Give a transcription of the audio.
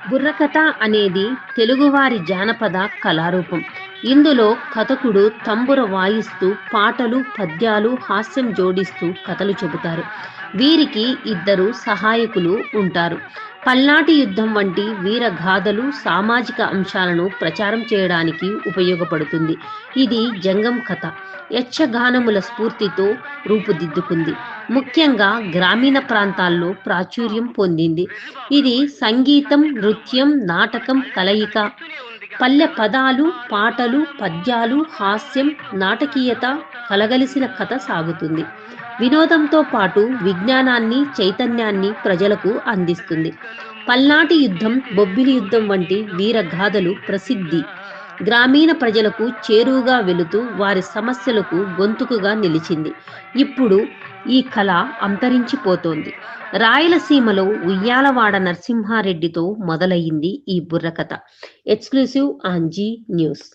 బుర్రకథ అనేది తెలుగువారి జానపద కళారూపం. ఇందులో కథకుడు తంబుర వాయిస్తూ పాటలు, పద్యాలు, హాస్యం జోడిస్తూ కథలు చెబుతారు. వీరికి ఇద్దరు సహాయకులు ఉంటారు. పల్నాటి యుద్ధం వంటి వీరగాథలు, సామాజిక అంశాలను ప్రచారం చేయడానికి ఉపయోగపడుతుంది. ఇది జంగం కథ యక్షగానముల స్ఫూర్తితో రూపుదిద్దుకుంది. ముఖ్యంగా గ్రామీణ ప్రాంతాల్లో ప్రాచుర్యం పొందింది. ఇది సంగీతం, నృత్యం, నాటకం కలయిక. పల్లె పదాలు, పాటలు, పద్యాలు, హాస్యం, నాటకీయత కలగలిసిన కథ సాగుతుంది. వినోదంతో పాటు విజ్ఞానాన్ని, చైతన్యాన్ని ప్రజలకు అందిస్తుంది. పల్నాటి యుద్ధం, బొబ్బిలి యుద్ధం వంటి వీరగాథలు ప్రసిద్ధి. గ్రామీణ ప్రజలకు చేరువుగా వెళుతూ వారి సమస్యలకు గొంతుకుగా నిలిచింది. ఇప్పుడు ఈ కళ అంతరించిపోతోంది. రాయలసీమలో ఉయ్యాలవాడ నరసింహారెడ్డితో మొదలయ్యింది ఈ బుర్రకథ. Exclusive on Zee news.